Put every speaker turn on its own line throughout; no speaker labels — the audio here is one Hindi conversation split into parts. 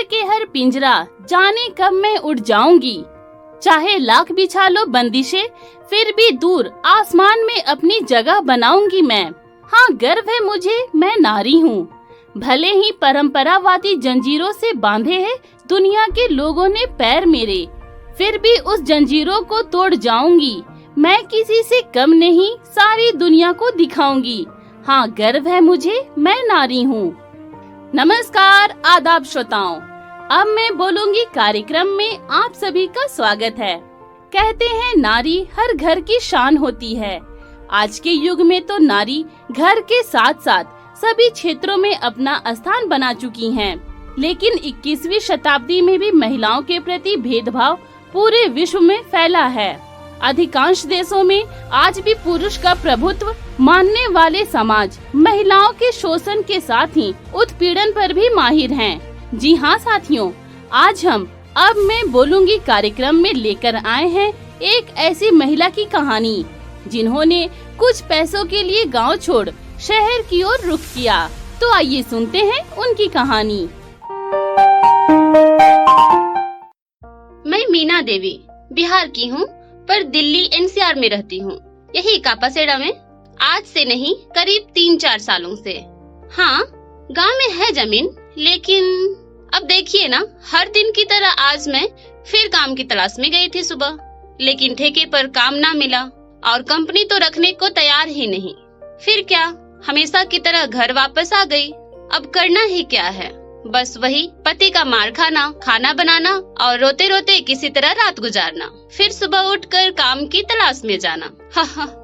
तोड़ के हर पिंजरा, जाने कब मैं उड़ जाऊंगी। चाहे लाख बिछा लो बंदिशें, फिर भी दूर आसमान में अपनी जगह बनाऊंगी मैं। हाँ, गर्व है मुझे, मैं नारी हूँ। भले ही परंपरावादी जंजीरों से बांधे हैं दुनिया के लोगों ने पैर मेरे, फिर भी उस जंजीरों को तोड़ जाऊंगी। मैं किसी से कम नहीं, सारी दुनिया को दिखाऊंगी। हाँ, गर्व है मुझे, मैं नारी हूँ। नमस्कार आदाब श्रोताओं, अब मैं बोलूंगी कार्यक्रम में आप सभी का स्वागत है। कहते हैं नारी हर घर की शान होती है। आज के युग में तो नारी घर के साथ साथ सभी क्षेत्रों में अपना स्थान बना चुकी हैं। लेकिन 21वीं शताब्दी में भी महिलाओं के प्रति भेदभाव पूरे विश्व में फैला है। अधिकांश देशों में आज भी पुरुष का प्रभुत्व मानने वाले समाज महिलाओं के शोषण के साथ ही उत्पीड़न पर भी माहिर हैं। जी हाँ साथियों, आज हम अब मैं बोलूंगी कार्यक्रम में लेकर आए हैं एक ऐसी महिला की कहानी जिन्होंने कुछ पैसों के लिए गांव छोड़ शहर की ओर रुख किया। तो आइए सुनते हैं उनकी कहानी।
मैं मीना देवी बिहार की हूँ, पर दिल्ली एनसीआर में रहती हूँ, यही कापासेड़ा में। आज से नहीं, करीब 3-4 सालों से। हाँ, गांव में है जमीन, लेकिन अब देखिए ना, हर दिन की तरह आज मैं फिर काम की तलाश में गई थी सुबह, लेकिन ठेके पर काम ना मिला और कंपनी तो रखने को तैयार ही नहीं। फिर क्या, हमेशा की तरह घर वापस आ गई। अब करना ही क्या है, बस वही पति का मार खाना, खाना बनाना और रोते रोते किसी तरह रात गुजारना, फिर सुबह उठकर काम की तलाश में जाना।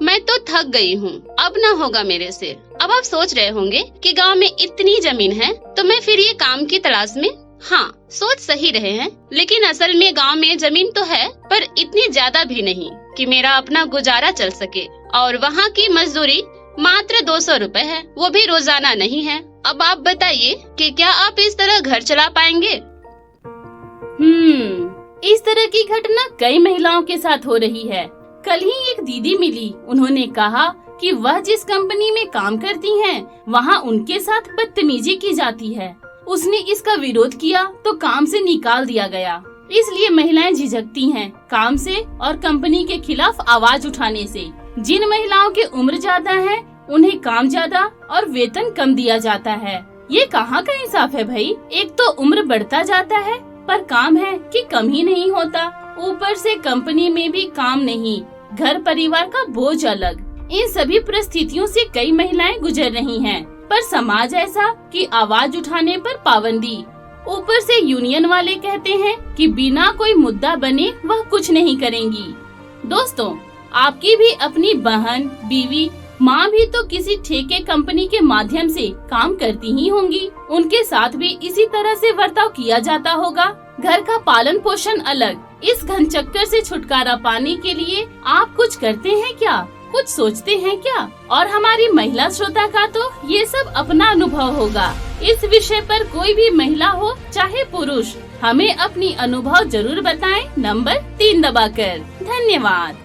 मैं तो थक गई हूँ, अब ना होगा मेरे से। अब आप सोच रहे होंगे कि गांव में इतनी जमीन है तो मैं फिर ये काम की तलाश में। हाँ, सोच सही रहे हैं, लेकिन असल में गांव में जमीन तो है, पर इतनी ज्यादा भी नहीं कि मेरा अपना गुजारा चल सके। और वहाँ की मजदूरी मात्र 200 रुपए है, वो भी रोजाना नहीं है। अब आप बताइए कि क्या आप इस तरह घर चला पाएंगे?
इस तरह की घटना कई महिलाओं के साथ हो रही है। कल ही एक दीदी मिली, उन्होंने कहा कि वह जिस कंपनी में काम करती हैं, वहाँ उनके साथ बदतमीजी की जाती है। उसने इसका विरोध किया तो काम से निकाल दिया गया। इसलिए महिलाएं झिझकती हैं काम से और कंपनी के खिलाफ आवाज उठाने से। जिन महिलाओं की उम्र ज्यादा है उन्हें काम ज्यादा और वेतन कम दिया जाता है। ये कहाँ का इंसाफ है भाई? एक तो उम्र बढ़ता जाता है पर काम है कि कम ही नहीं होता। ऊपर से कंपनी में भी काम नहीं, घर परिवार का बोझ अलग। इन सभी परिस्थितियों से कई महिलाएं गुजर रही हैं, पर समाज ऐसा कि आवाज उठाने पर पाबंदी। ऊपर से यूनियन वाले कहते हैं कि बिना कोई मुद्दा बने वह कुछ नहीं करेंगी। दोस्तों, आपकी भी अपनी बहन, बीवी, माँ भी तो किसी ठेके कंपनी के माध्यम से काम करती ही होंगी। उनके साथ भी इसी तरह से बर्ताव किया जाता होगा। घर का पालन पोषण अलग। इस घनचक्कर से छुटकारा पाने के लिए आप कुछ करते हैं क्या? कुछ सोचते हैं क्या? और हमारी महिला श्रोता का तो ये सब अपना अनुभव होगा। इस विषय पर कोई भी महिला हो चाहे पुरुष, हमें अपनी अनुभव जरूर बताएं नंबर 3 दबाकर। धन्यवाद।